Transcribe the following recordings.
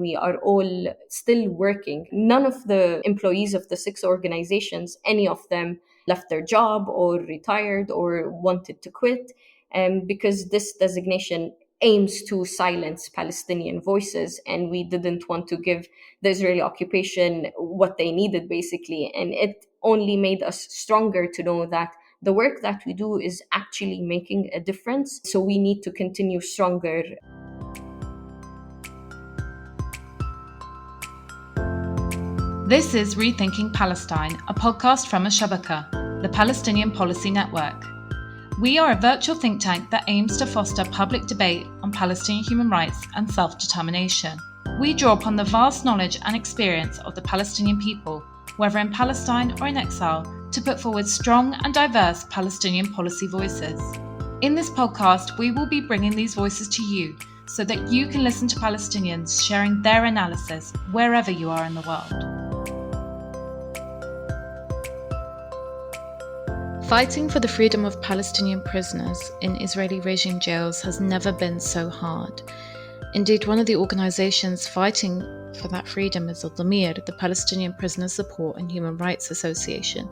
We are all still working. None of the employees of the 6 organizations, any of them left their job or retired or wanted to quit, because this designation aims to silence Palestinian voices, and we didn't want to give the Israeli occupation what they needed, basically. And it only made us stronger to know that the work that we do is actually making a difference. So we need to continue stronger. This is Rethinking Palestine, a podcast from Al-Shabaka, the Palestinian Policy Network. We are a virtual think tank that aims to foster public debate on Palestinian human rights and self-determination. We draw upon the vast knowledge and experience of the Palestinian people, whether in Palestine or in exile, to put forward strong and diverse Palestinian policy voices. In this podcast, we will be bringing these voices to you so that you can listen to Palestinians sharing their analysis wherever you are in the world. Fighting for the freedom of Palestinian prisoners in Israeli regime jails has never been so hard. Indeed, one of the organizations fighting for that freedom is Addameer, the Palestinian Prisoner Support and Human Rights Association.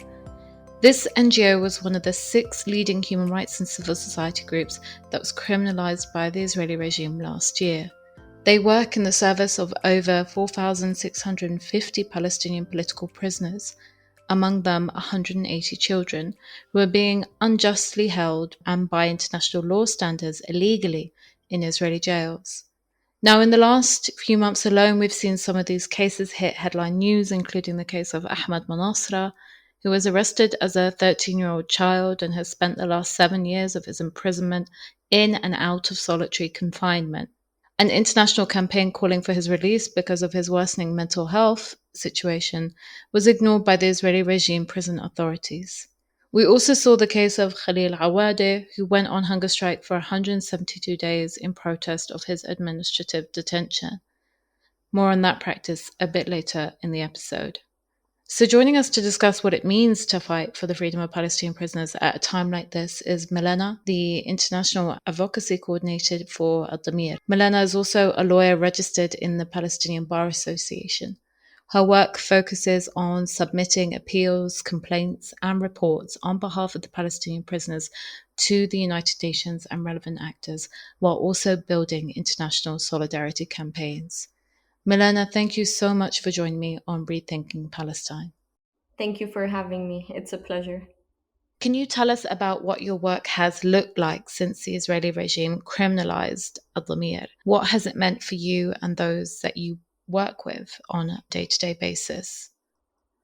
This NGO was one of the 6 leading human rights and civil society groups that was criminalized by the Israeli regime last year. They work in the service of over 4,650 Palestinian political prisoners, among them 180 children, who are being unjustly held and by international law standards illegally in Israeli jails. Now, in the last few months alone, we've seen some of these cases hit headline news, including the case of Ahmed Manasra, who was arrested as a 13-year-old child and has spent the last 7 years of his imprisonment in and out of solitary confinement. An international campaign calling for his release because of his worsening mental health situation was ignored by the Israeli regime prison authorities. We also saw the case of Khalil Awade, who went on hunger strike for 172 days in protest of his administrative detention. More on that practice a bit later in the episode. So joining us to discuss what it means to fight for the freedom of Palestinian prisoners at a time like this is Milena, the international advocacy coordinator for Addameer. Milena is also a lawyer registered in the Palestinian Bar Association. Her work focuses on submitting appeals, complaints, and reports on behalf of the Palestinian prisoners to the United Nations and relevant actors, while also building international solidarity campaigns. Milena, thank you so much for joining me on Rethinking Palestine. Thank you for having me. It's a pleasure. Can you tell us about what your work has looked like since the Israeli regime criminalized Addameer? What has it meant for you and those that you work with on a day-to-day basis?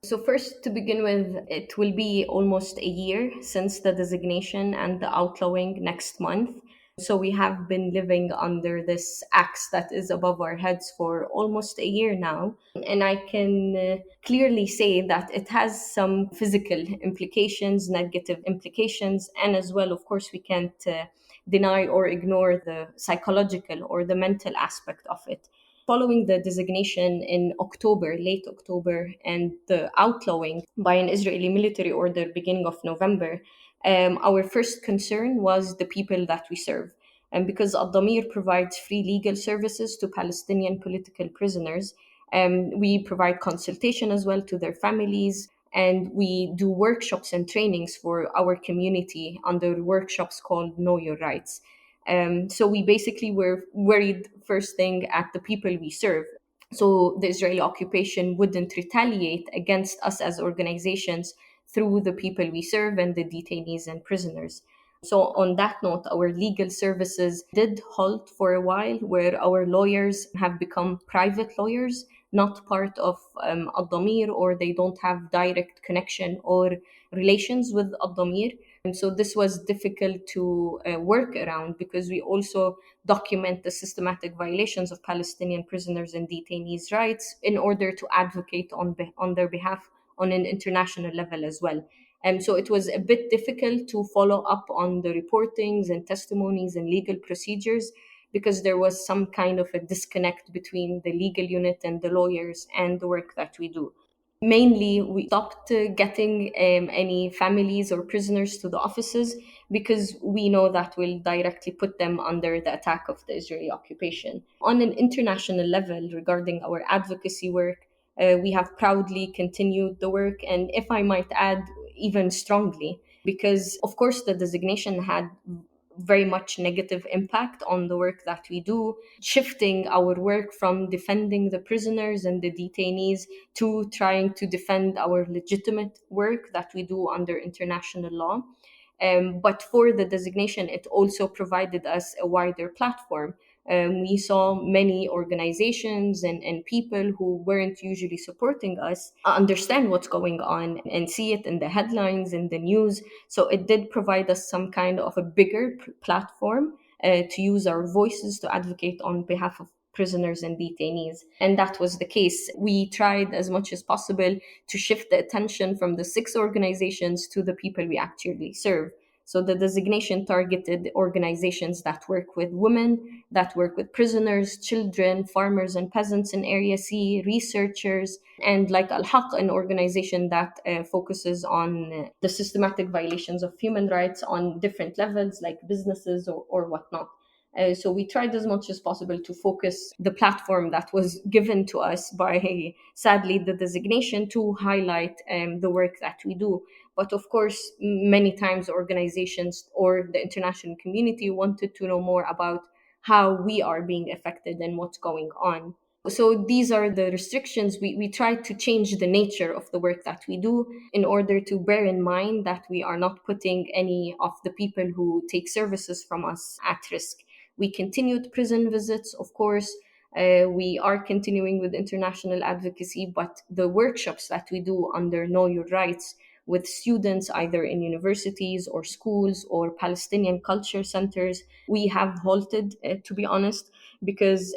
So first, to begin with, it will be almost a year since the designation and the outlawing next month. So we have been living under this axe that is above our heads for almost a year now. And I can clearly say that it has some physical implications, negative implications, and as well, of course, we can't deny or ignore the psychological or the mental aspect of it. Following the designation in October, late October, and the outlawing by an Israeli military order beginning of November, our first concern was the people that we serve. And because Addameer provides free legal services to Palestinian political prisoners, we provide consultation as well to their families, and we do workshops and trainings for our community under workshops called Know Your Rights. So we basically were worried first thing at the people we serve. So the Israeli occupation wouldn't retaliate against us as organizations through the people we serve and the detainees and prisoners. So on that note, our legal services did halt for a while, where our lawyers have become private lawyers, not part of Addameer, or they don't have direct connection or relations with Addameer. And so this was difficult to work around because we also document the systematic violations of Palestinian prisoners and detainees' rights in order to advocate on their behalf on an international level as well. So it was a bit difficult to follow up on the reportings and testimonies and legal procedures because there was some kind of a disconnect between the legal unit and the lawyers and the work that we do. Mainly, we stopped getting any families or prisoners to the offices because we know that will directly put them under the attack of the Israeli occupation. On an international level, regarding our advocacy work, we have proudly continued the work, and if I might add, even strongly, because of course the designation had very much negative impact on the work that we do, shifting our work from defending the prisoners and the detainees to trying to defend our legitimate work that we do under international law. But for the designation, it also provided us a wider platform. We saw many organizations and people who weren't usually supporting us understand what's going on and see it in the headlines, in the news. So it did provide us some kind of a bigger platform to use our voices to advocate on behalf of prisoners and detainees. And that was the case. We tried as much as possible to shift the attention from the six organizations to the people we actually serve. So the designation targeted organizations that work with women, that work with prisoners, children, farmers and peasants in Area C, researchers, and like Al-Haq, an organization that focuses on the systematic violations of human rights on different levels, like businesses or whatnot. So we tried as much as possible to focus the platform that was given to us by, sadly, the designation to highlight the work that we do. But of course, many times organizations or the international community wanted to know more about how we are being affected and what's going on. So these are the restrictions. We try to change the nature of the work that we do in order to bear in mind that we are not putting any of the people who take services from us at risk. We continued prison visits, of course. We are continuing with international advocacy, but the workshops that we do under Know Your Rights with students either in universities or schools or Palestinian culture centers, we have halted, to be honest, because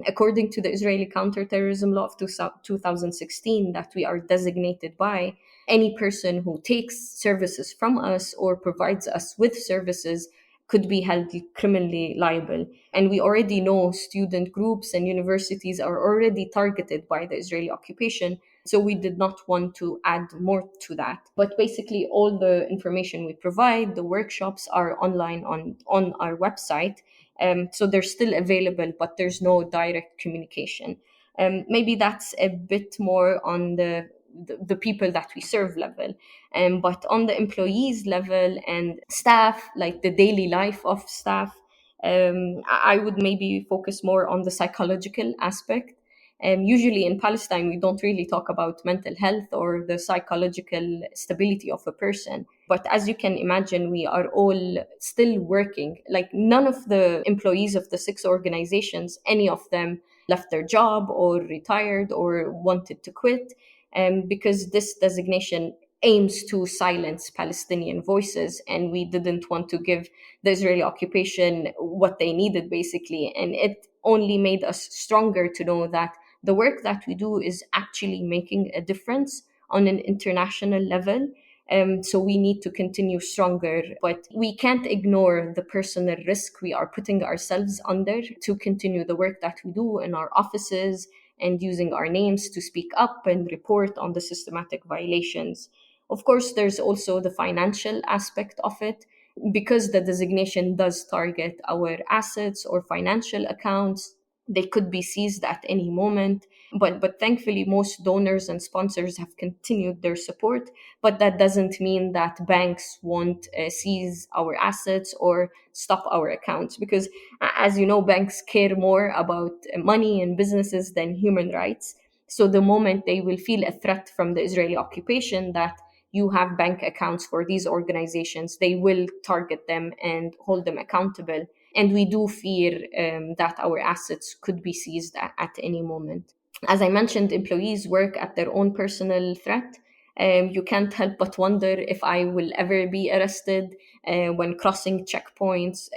according to the Israeli counterterrorism law of 2016 that we are designated by, any person who takes services from us or provides us with services could be held criminally liable. And we already know student groups and universities are already targeted by the Israeli occupation. So we did not want to add more to that. But basically, all the information we provide, the workshops are online on our website. So they're still available, but there's no direct communication. Maybe that's a bit more on the people that we serve level. But on the employees level and staff, like the daily life of staff, I would maybe focus more on the psychological aspect. Usually in Palestine, we don't really talk about mental health or the psychological stability of a person. But as you can imagine, we are all still working. Like none of the employees of the six organizations, any of them left their job or retired or wanted to quit, because this designation aims to silence Palestinian voices, and we didn't want to give the Israeli occupation what they needed, basically. And it only made us stronger to know that the work that we do is actually making a difference on an international level. So we need to continue stronger, but we can't ignore the personal risk we are putting ourselves under to continue the work that we do in our offices and using our names to speak up and report on the systematic violations. Of course, there's also the financial aspect of it. Because the designation does target our assets or financial accounts, they could be seized at any moment. But thankfully, most donors and sponsors have continued their support. But that doesn't mean that banks won't seize our assets or stop our accounts. Because, as you know, banks care more about money and businesses than human rights. So the moment they will feel a threat from the Israeli occupation that you have bank accounts for these organizations, they will target them and hold them accountable. And we do fear that our assets could be seized at any moment. As I mentioned, employees work at their own personal threat. You can't help but wonder if I will ever be arrested when crossing checkpoints,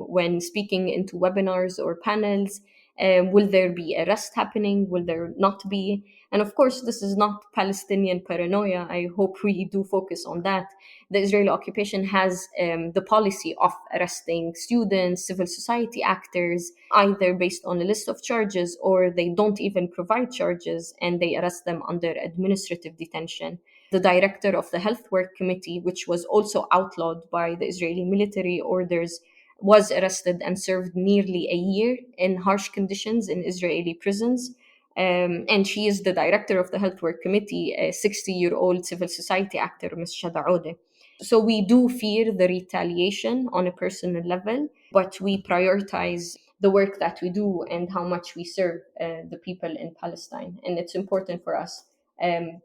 when speaking into webinars or panels. Will there be arrest happening? Will there not be? And of course, this is not Palestinian paranoia. I hope we do focus on that. The Israeli occupation has the policy of arresting students, civil society actors, either based on a list of charges or they don't even provide charges and they arrest them under administrative detention. The director of the Health Work Committee, which was also outlawed by the Israeli military orders, was arrested and served nearly a year in harsh conditions in Israeli prisons. And she is the director of the Health Work Committee, a 60-year-old civil society actor, Ms. Shada Odeh. So we do fear the retaliation on a personal level, but we prioritize the work that we do and how much we serve the people in Palestine. And it's important for us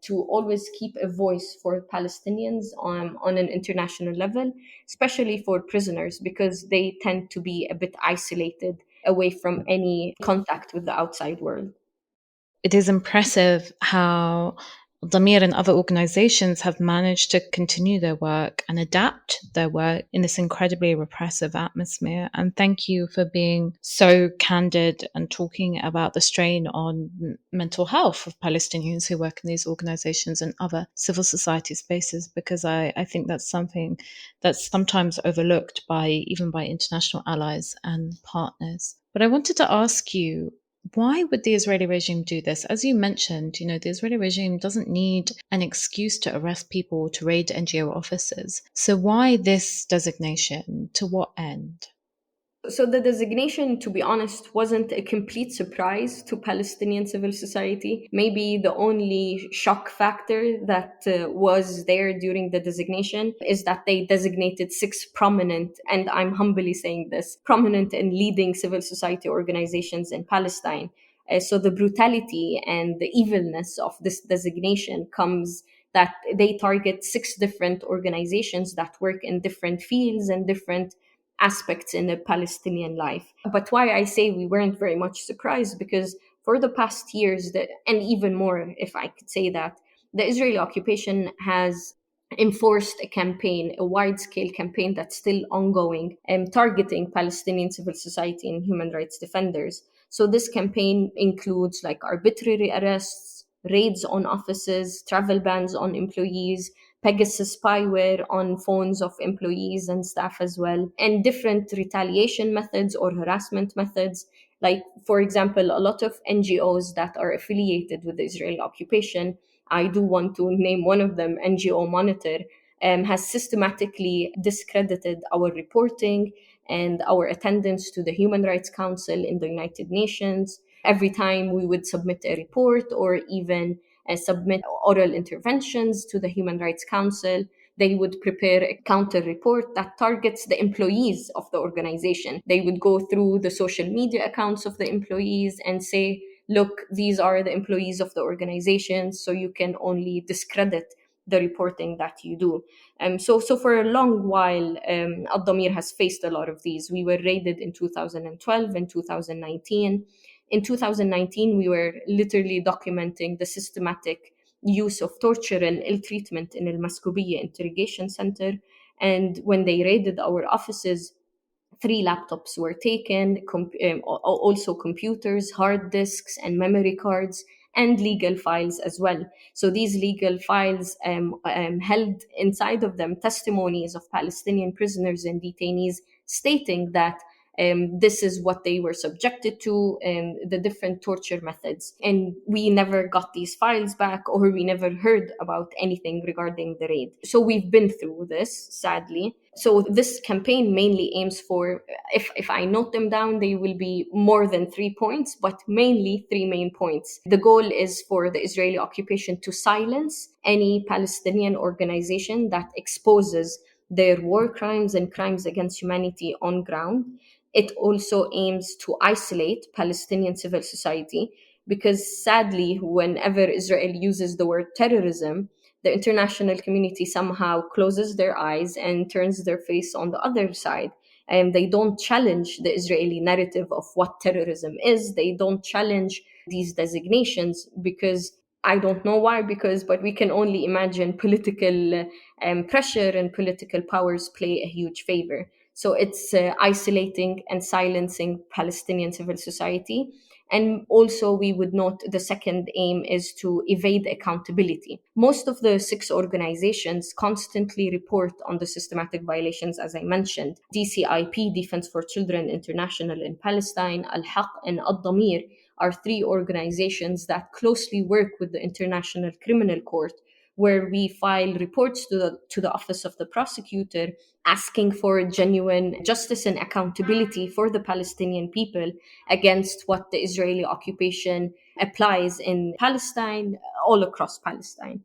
to always keep a voice for Palestinians on an international level, especially for prisoners, because they tend to be a bit isolated away from any contact with the outside world. It is impressive how Damir and other organizations have managed to continue their work and adapt their work in this incredibly repressive atmosphere. And thank you for being so candid and talking about the strain on mental health of Palestinians who work in these organizations and other civil society spaces, because I think that's something that's sometimes overlooked by even by international allies and partners. But I wanted to ask you, why would the Israeli regime do this? As you mentioned, the Israeli regime doesn't need an excuse to arrest people or to raid NGO offices. So why this designation? To what end? So the designation, to be honest, wasn't a complete surprise to Palestinian civil society. Maybe the only shock factor that was there during the designation is that they designated 6 prominent, and I'm humbly saying this, prominent and leading civil society organizations in Palestine. So the brutality and the evilness of this designation comes that they target 6 different organizations that work in different fields and different aspects in the Palestinian life. But why I say we weren't very much surprised, because for the past years, and even more, if I could say that, the Israeli occupation has enforced a campaign, a wide scale campaign that's still ongoing, targeting Palestinian civil society and human rights defenders. So this campaign includes like arbitrary arrests, raids on offices, travel bans on employees, Pegasus spyware on phones of employees and staff as well, and different retaliation methods or harassment methods. Like, for example, a lot of NGOs that are affiliated with the Israeli occupation, I do want to name one of them, NGO Monitor, has systematically discredited our reporting and our attendance to the Human Rights Council in the United Nations. Every time we would submit a report or even submit oral interventions to the Human Rights Council, they would prepare a counter report that targets the employees of the organization. They would go through the social media accounts of the employees and say, look, these are the employees of the organization, so you can only discredit the reporting that you do. So for a long while, Addameer has faced a lot of these. We were raided in 2012 and 2019. In 2019, we were literally documenting the systematic use of torture and ill treatment in Al Maskubiya interrogation center. And when they raided our offices, 3 laptops were taken, also computers, hard disks, and memory cards, and legal files as well. So these legal files held inside of them testimonies of Palestinian prisoners and detainees stating that this is what they were subjected to, the different torture methods. And we never got these files back, or we never heard about anything regarding the raid. So we've been through this, sadly. So this campaign mainly aims for, if I note them down, they will be more than 3 points, but mainly 3 main points. The goal is for the Israeli occupation to silence any Palestinian organization that exposes their war crimes and crimes against humanity on ground. It also aims to isolate Palestinian civil society, because sadly, whenever Israel uses the word terrorism, the international community somehow closes their eyes and turns their face on the other side. And they don't challenge the Israeli narrative of what terrorism is. They don't challenge these designations, because I don't know why, but we can only imagine political pressure and political powers play a huge favor. So it's isolating and silencing Palestinian civil society. And also, we would note the second aim is to evade accountability. Most of the six organizations constantly report on the systematic violations, as I mentioned. DCIP, Defense for Children International in Palestine, Al-Haq, and Addameer are three organizations that closely work with the International Criminal Court, where we file reports to the office of the prosecutor asking for genuine justice and accountability for the Palestinian people against what the Israeli occupation applies in Palestine, all across Palestine.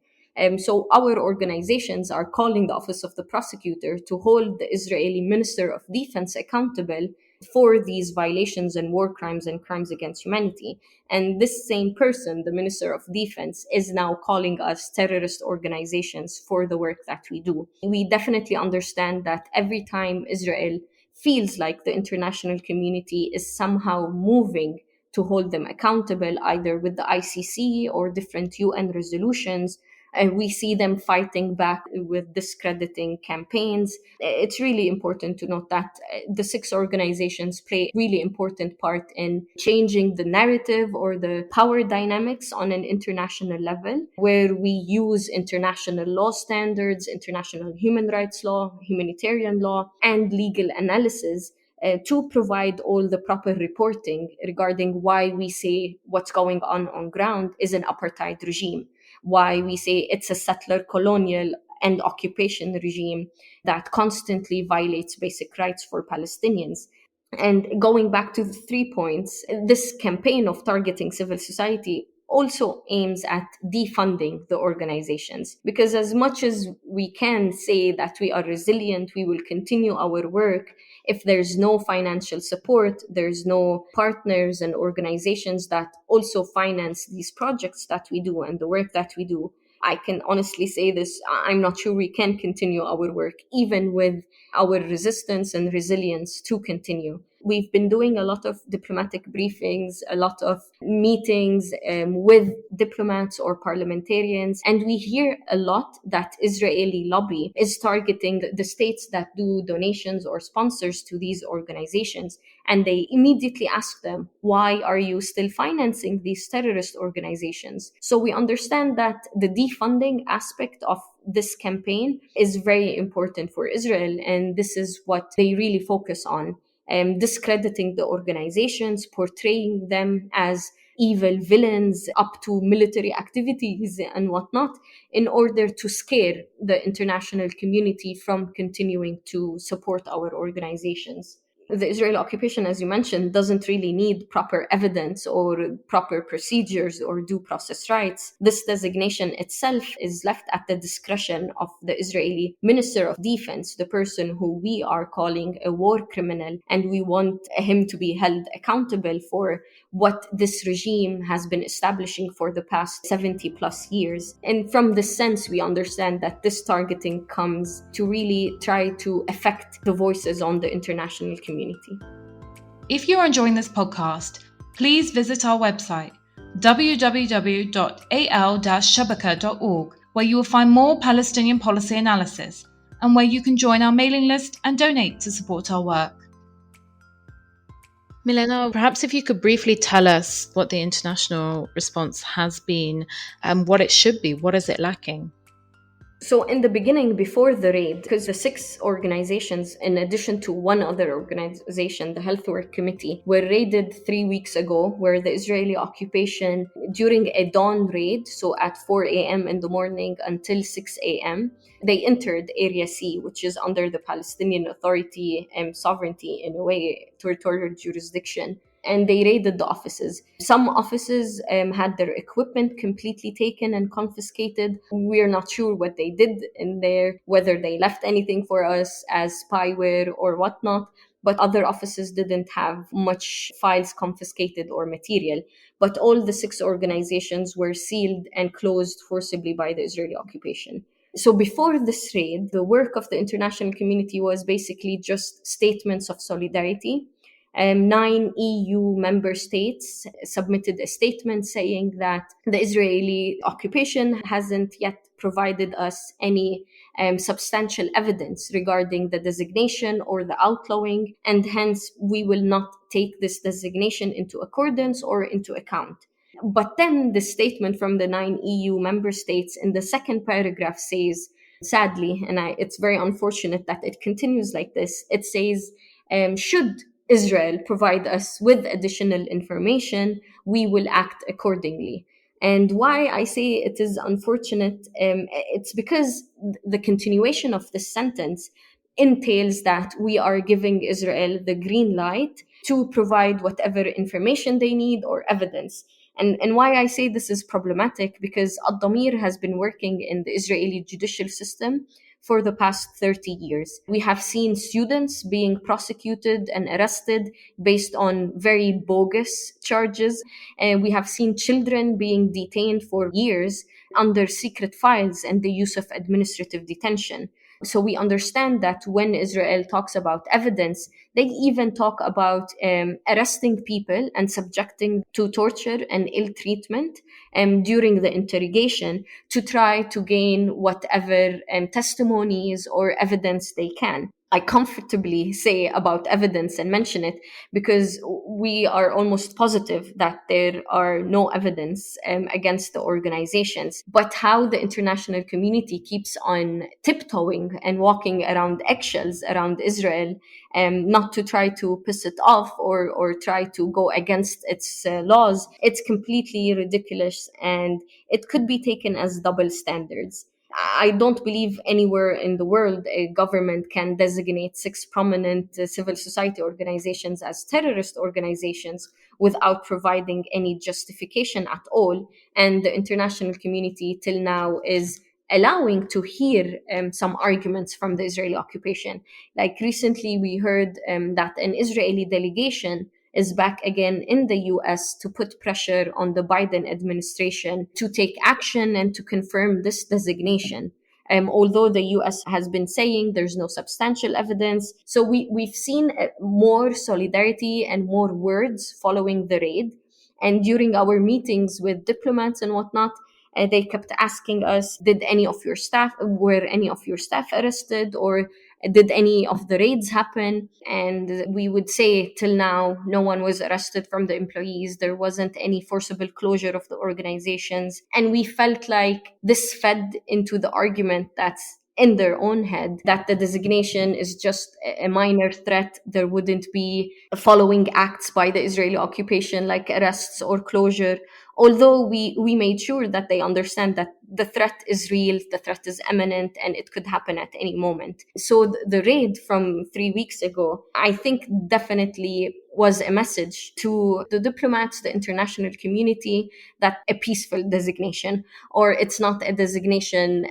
So our organizations are calling the office of the prosecutor to hold the Israeli Minister of Defense accountable for these violations and war crimes and crimes against humanity. And this same person, the Minister of Defense, is now calling us terrorist organizations for the work that we do. We definitely understand that every time Israel feels like the international community is somehow moving to hold them accountable, either with the ICC or different UN resolutions, and we see them fighting back with discrediting campaigns. It's really important to note that the six organizations play a really important part in changing the narrative or the power dynamics on an international level, where we use international law standards, international human rights law, humanitarian law, and legal analysis to provide all the proper reporting regarding why we say what's going on ground is an apartheid regime, why we say it's a settler colonial and occupation regime that constantly violates basic rights for Palestinians. And going back to the 3 points, this campaign of targeting civil society also aims at defunding the organizations. Because as much as we can say that we are resilient, we will continue our work, if there's no financial support, there's no partners and organizations that also finance these projects that we do and the work that we do, I can honestly say this, I'm not sure we can continue our work, even with our resistance and resilience to continue. We've been doing a lot of diplomatic briefings, a lot of meetings with diplomats or parliamentarians, and we hear a lot that Israeli lobby is targeting the states that do donations or sponsors to these organizations. And they immediately ask them, why are you still financing these terrorist organizations? So we understand that the defunding aspect of this campaign is very important for Israel, and this is what they really focus on. Discrediting the organizations, portraying them as evil villains up to military activities and whatnot, in order to scare the international community from continuing to support our organizations. The Israeli occupation, as you mentioned, doesn't really need proper evidence or proper procedures or due process rights. This designation itself is left at the discretion of the Israeli Minister of Defense, the person who we are calling a war criminal, and we want him to be held accountable for what this regime has been establishing for the past 70 plus years. And from this sense, we understand that this targeting comes to really try to affect the voices on the international community. If you're enjoying this podcast, please visit our website, www.al-shabaka.org, where you will find more Palestinian policy analysis and where you can join our mailing list and donate to support our work. Milena, perhaps if you could briefly tell us what the international response has been and what it should be, what is it lacking? So in the beginning, before the raid, because the six organizations, in addition to one other organization, the Health Work Committee, were raided 3 weeks ago, where the Israeli occupation, during a dawn raid, so at 4 a.m. in the morning until 6 a.m., they entered Area C, which is under the Palestinian Authority and sovereignty, in a way, territorial jurisdiction. And they raided the offices. Some offices had their equipment completely taken and confiscated. We're not sure what they did in there, whether they left anything for us as spyware or whatnot. But other offices didn't have much files confiscated or material. But all the six organizations were sealed and closed forcibly by the Israeli occupation. So before this raid, the work of the international community was basically just statements of solidarity, Nine EU member states submitted a statement saying that the Israeli occupation hasn't yet provided us any substantial evidence regarding the designation or the outlawing, and hence we will not take this designation into accordance or into account. But then the statement from the nine EU member states in the second paragraph says, sadly, and it's very unfortunate that it continues like this, it says, should Israel provide us with additional information, we will act accordingly. And why I say it is unfortunate, it's because the continuation of this sentence entails that we are giving Israel the green light to provide whatever information they need or evidence. And why I say this is problematic, because Addameer has been working in the Israeli judicial system for the past 30 years. We have seen students being prosecuted and arrested based on very bogus charges. And we have seen children being detained for years under secret files and the use of administrative detention. So we understand that when Israel talks about evidence, they even talk about arresting people and subjecting to torture and ill treatment during the interrogation to try to gain whatever testimonies or evidence they can. I comfortably say about evidence and mention it because we are almost positive that there are no evidence against the organizations. But how the international community keeps on tiptoeing and walking around eggshells around Israel, not to try to piss it off or try to go against its laws, it's completely ridiculous, and it could be taken as double standards. I don't believe anywhere in the world a government can designate six prominent civil society organizations as terrorist organizations without providing any justification at all. And the international community till now is allowing to hear some arguments from the Israeli occupation. Like recently, we heard that an Israeli delegation is back again in the US to put pressure on the Biden administration to take action and to confirm this designation. Although the US has been saying there's no substantial evidence. So we've seen more solidarity and more words following the raid. And during our meetings with diplomats and whatnot, they kept asking us, were any of your staff arrested, or did any of the raids happen? And we would say, till now, no one was arrested from the employees. There wasn't any forcible closure of the organizations. And we felt like this fed into the argument that's in their own head, that the designation is just a minor threat. There wouldn't be following acts by the Israeli occupation like arrests or closure. Although we made sure that they understand that the threat is real, the threat is imminent, and it could happen at any moment. So the raid from 3 weeks ago, I think definitely was a message to the diplomats, the international community, that a peaceful designation, or it's not a designation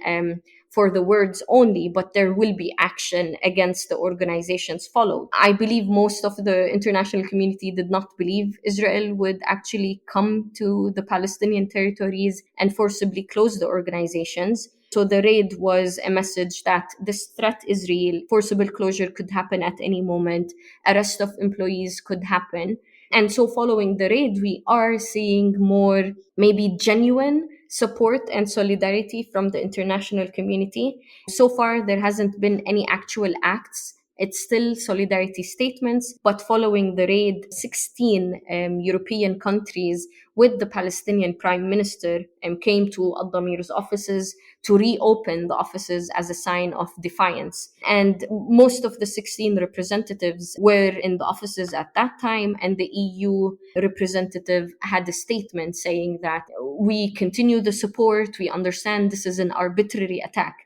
for the words only, but there will be action against the organizations followed. I believe most of the international community did not believe Israel would actually come to the Palestinian territories and forcibly close the organizations. So the raid was a message that this threat is real, forcible closure could happen at any moment, arrest of employees could happen. And so following the raid, we are seeing more maybe genuine support and solidarity from the international community. So far, there hasn't been any actual acts. It's still solidarity statements, but following the raid, 16 European countries with the Palestinian Prime Minister came to Addameer's offices to reopen the offices as a sign of defiance. And most of the 16 representatives were in the offices at that time, and the EU representative had a statement saying that we continue the support, we understand this is an arbitrary attack.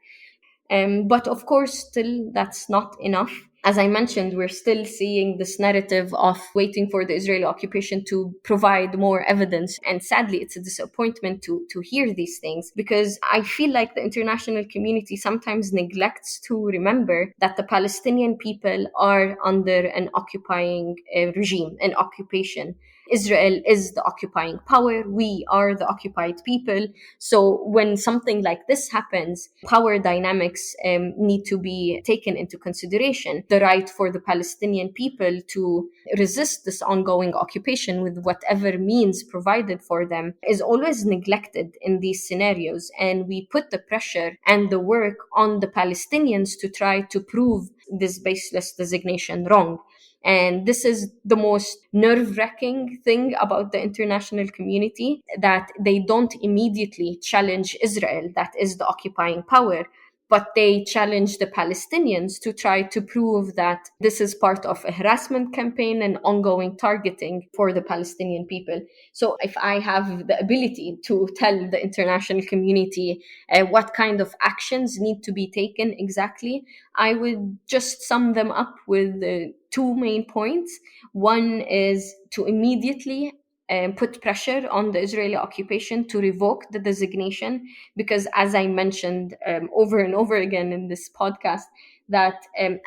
But of course, still, that's not enough. As I mentioned, we're still seeing this narrative of waiting for the Israeli occupation to provide more evidence. And sadly, it's a disappointment to hear these things, because I feel like the international community sometimes neglects to remember that the Palestinian people are under an occupying regime, an occupation. Israel is the occupying power. We are the occupied people. So when something like this happens, power dynamics need to be taken into consideration. The right for the Palestinian people to resist this ongoing occupation with whatever means provided for them is always neglected in these scenarios. And we put the pressure and the work on the Palestinians to try to prove this baseless designation wrong. And this is the most nerve wracking thing about the international community, that they don't immediately challenge Israel, that is the occupying power, but they challenge the Palestinians to try to prove that this is part of a harassment campaign and ongoing targeting for the Palestinian people. So if I have the ability to tell the international community what kind of actions need to be taken exactly, I would just sum them up with two main points. One is to immediately put pressure on the Israeli occupation to revoke the designation, because as I mentioned over and over again in this podcast, that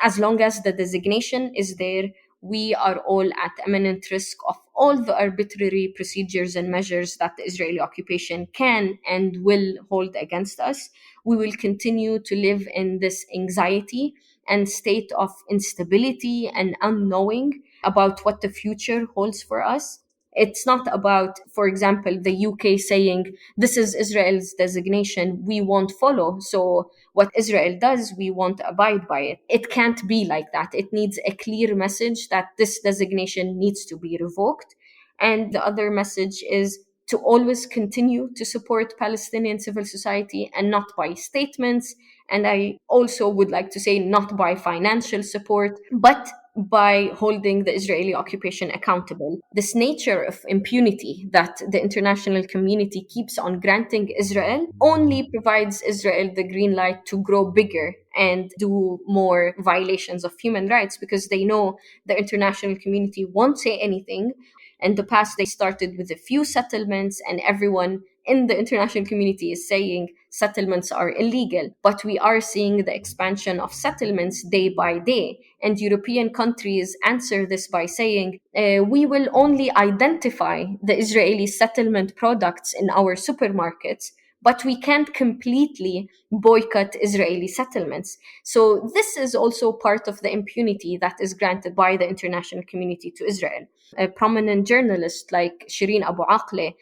as long as the designation is there, we are all at imminent risk of all the arbitrary procedures and measures that the Israeli occupation can and will hold against us. We will continue to live in this anxiety and state of instability and unknowing about what the future holds for us. It's not about, for example, the UK saying, this is Israel's designation, we won't follow. So what Israel does, we won't abide by it. It can't be like that. It needs a clear message that this designation needs to be revoked. And the other message is to always continue to support Palestinian civil society, and not by statements. And I also would like to say, not by financial support, but by holding the Israeli occupation accountable. This nature of impunity that the international community keeps on granting Israel only provides Israel the green light to grow bigger and do more violations of human rights, because they know the international community won't say anything. In the past, they started with a few settlements, and everyone in the international community is saying settlements are illegal. But we are seeing the expansion of settlements day by day. And European countries answer this by saying, we will only identify the Israeli settlement products in our supermarkets, but we can't completely boycott Israeli settlements. So this is also part of the impunity that is granted by the international community to Israel. A prominent journalist like Shireen Abu Akleh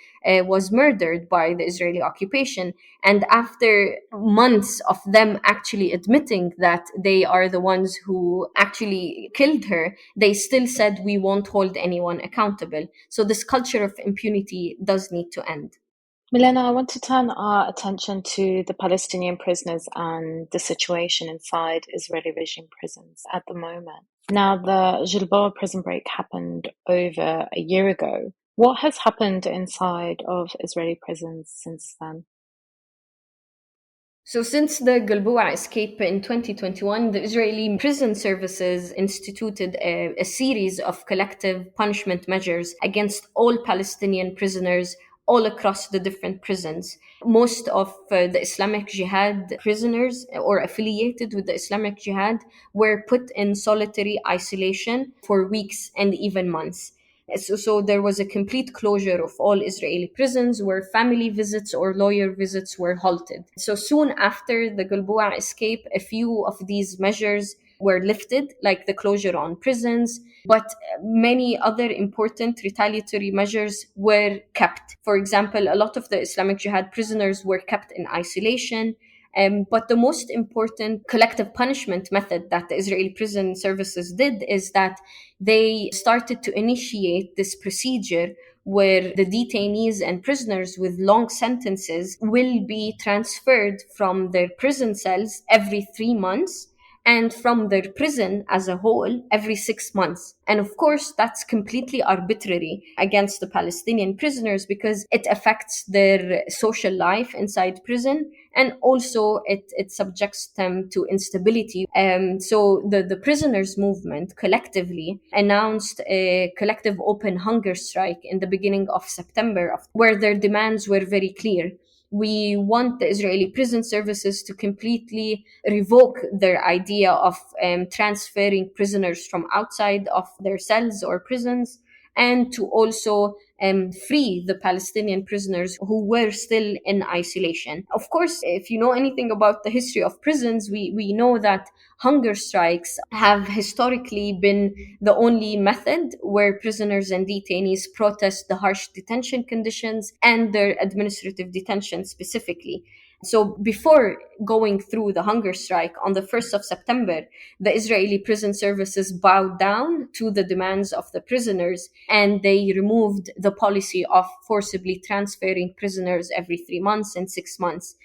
was murdered by the Israeli occupation. And after months of them actually admitting that they are the ones who actually killed her, they still said, we won't hold anyone accountable. So this culture of impunity does need to end. Milena, I want to turn our attention to the Palestinian prisoners and the situation inside Israeli regime prisons at the moment. Now, the Gilboa prison break happened over a year ago. What has happened inside of Israeli prisons since then? So since the Gilboa escape in 2021, the Israeli prison services instituted a series of collective punishment measures against all Palestinian prisoners all across the different prisons. Most of the Islamic Jihad prisoners or affiliated with the Islamic Jihad were put in solitary isolation for weeks and even months. So there was a complete closure of all Israeli prisons, where family visits or lawyer visits were halted. So soon after the Gulboa escape, a few of these measures were lifted, like the closure on prisons, but many other important retaliatory measures were kept. For example, a lot of the Islamic Jihad prisoners were kept in isolation. But the most important collective punishment method that the Israeli prison services did is that they started to initiate this procedure where the detainees and prisoners with long sentences will be transferred from their prison cells every 3 months, and from their prison as a whole every 6 months. And of course, that's completely arbitrary against the Palestinian prisoners, because it affects their social life inside prison, and also it subjects them to instability. So the prisoners movement collectively announced a collective open hunger strike in the beginning of September, where their demands were very clear. We want the Israeli prison services to completely revoke their idea of transferring prisoners from outside of their cells or prisons. and to also free the Palestinian prisoners who were still in isolation. Of course, if you know anything about the history of prisons, we know that hunger strikes have historically been the only method where prisoners and detainees protest the harsh detention conditions and their administrative detention specifically. So before going through the hunger strike on the 1st of September, the Israeli prison services bowed down to the demands of the prisoners, and they removed the policy of forcibly transferring prisoners every 3 months and 6 months.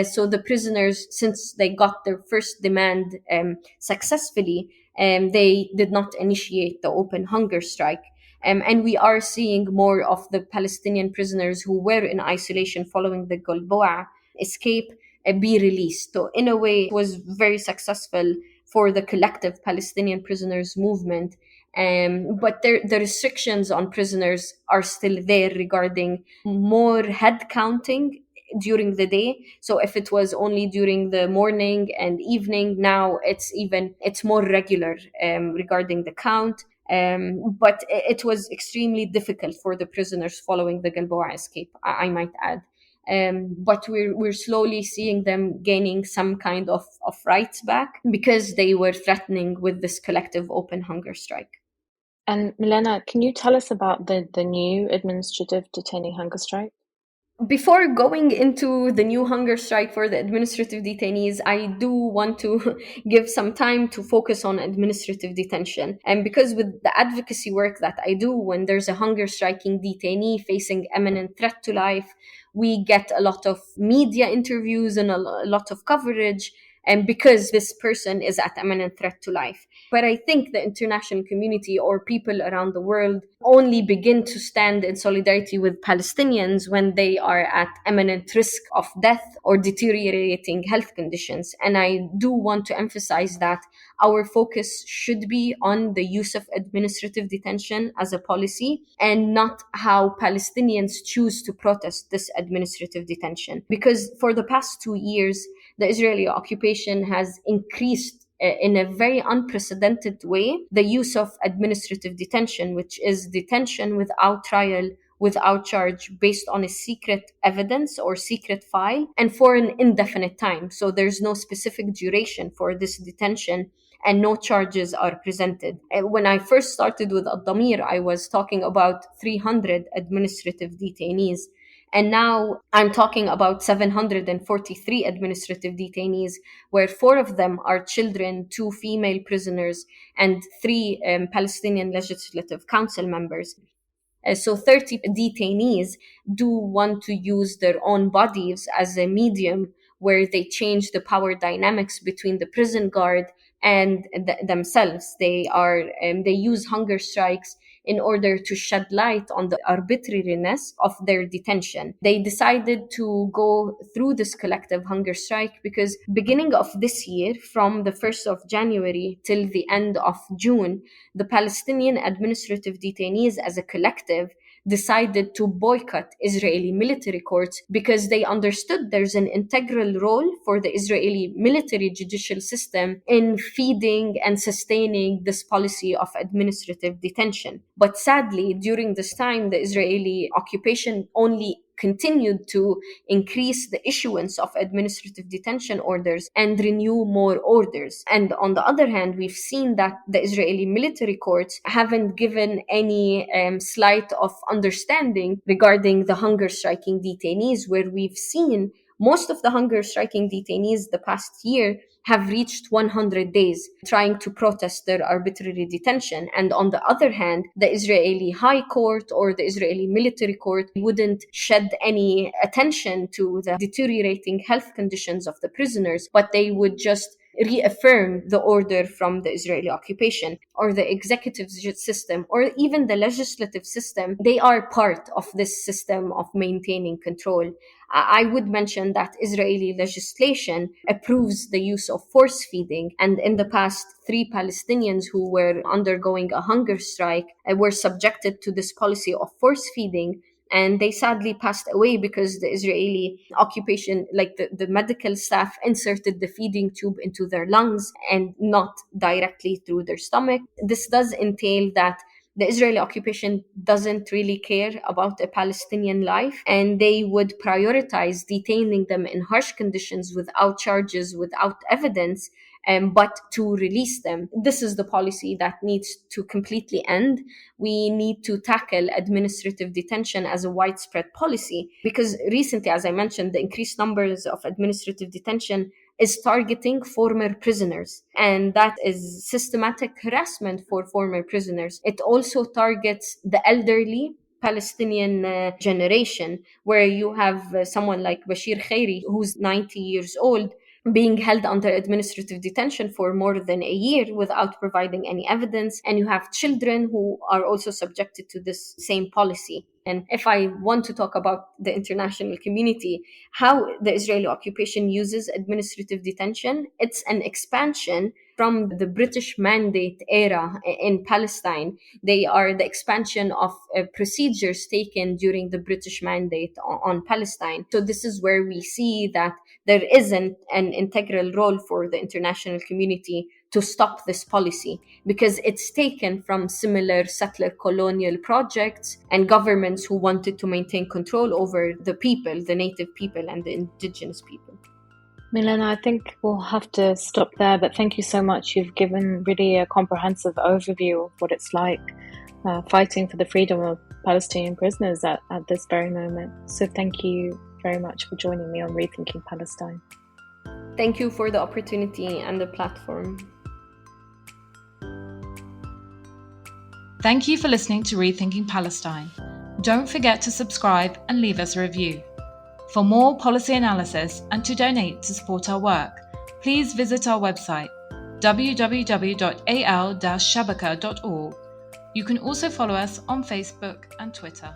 So the prisoners, since they got their first demand successfully, they did not initiate the open hunger strike. And we are seeing more of the Palestinian prisoners who were in isolation following the Golboa escape be released. So in a way, it was very successful for the collective Palestinian prisoners movement. But the restrictions on prisoners are still there regarding more head counting during the day. So if it was only during the morning and evening, now it's more regular regarding the count. But it was extremely difficult for the prisoners following the Galboa escape, I might add. But we're slowly seeing them gaining some kind of rights back because they were threatening with this collective open hunger strike. And Milena, can you tell us about the new administrative detainee hunger strike? Before going into the new hunger strike for the administrative detainees, I do want to give some time to focus on administrative detention. And because with the advocacy work that I do, when there's a hunger striking detainee facing imminent threat to life, we get a lot of media interviews and a lot of coverage. And because this person is at imminent threat to life. But I think the international community or people around the world only begin to stand in solidarity with Palestinians when they are at imminent risk of death or deteriorating health conditions. And I do want to emphasize that our focus should be on the use of administrative detention as a policy and not how Palestinians choose to protest this administrative detention. Because for the past 2 years, the Israeli occupation has increased in a very unprecedented way the use of administrative detention, which is detention without trial, without charge, based on a secret evidence or secret file, and for an indefinite time. So there's no specific duration for this detention and no charges are presented. When I first started with Addameer, I was talking about 300 administrative detainees. And now I'm talking about 743 administrative detainees, where 4 of them are children, 2 female prisoners, and 3 Palestinian Legislative Council members. So 30 detainees do want to use their own bodies as a medium where they change the power dynamics between the prison guard and themselves. They use hunger strikes in order to shed light on the arbitrariness of their detention. They decided to go through this collective hunger strike because beginning of this year, from the 1st of January till the end of June, the Palestinian administrative detainees as a collective decided to boycott Israeli military courts because they understood there's an integral role for the Israeli military judicial system in feeding and sustaining this policy of administrative detention. But sadly, during this time, the Israeli occupation only continued to increase the issuance of administrative detention orders and renew more orders. And on the other hand, we've seen that the Israeli military courts haven't given any slight of understanding regarding the hunger striking detainees, where we've seen most of the hunger striking detainees the past year have reached 100 days trying to protest their arbitrary detention. And on the other hand, the Israeli High Court or the Israeli military court wouldn't shed any attention to the deteriorating health conditions of the prisoners, but they would just reaffirm the order from the Israeli occupation. Or the executive system or even the legislative system, they are part of this system of maintaining control. I would mention that Israeli legislation approves the use of force feeding, and in the past, 3 Palestinians who were undergoing a hunger strike were subjected to this policy of force feeding, and they sadly passed away because the Israeli occupation, like the medical staff, inserted the feeding tube into their lungs and not directly through their stomach. This does entail that the Israeli occupation doesn't really care about a Palestinian life, and they would prioritize detaining them in harsh conditions without charges, without evidence, but to release them. This is the policy that needs to completely end. We need to tackle administrative detention as a widespread policy, because recently, as I mentioned, the increased numbers of administrative detention is targeting former prisoners, and that is systematic harassment for former prisoners. It also targets the elderly Palestinian generation, where you have someone like Bashir Khairi, who's 90 years old, being held under administrative detention for more than a year without providing any evidence. And you have children who are also subjected to this same policy. And if I want to talk about the international community, how the Israeli occupation uses administrative detention, it's an expansion from the British Mandate era in Palestine. They are the expansion of procedures taken during the British Mandate on Palestine. So this is where we see that there isn't an integral role for the international community to stop this policy, because it's taken from similar settler colonial projects and governments who wanted to maintain control over the people, the native people and the indigenous people. Milena, I think we'll have to stop there, but thank you so much. You've given really a comprehensive overview of what it's like fighting for the freedom of Palestinian prisoners at this very moment. So thank you very much for joining me on Rethinking Palestine. Thank you for the opportunity and the platform. Thank you for listening to Rethinking Palestine. Don't forget to subscribe and leave us a review. For more policy analysis and to donate to support our work, please visit our website www.al-shabaka.org. You can also follow us on Facebook and Twitter.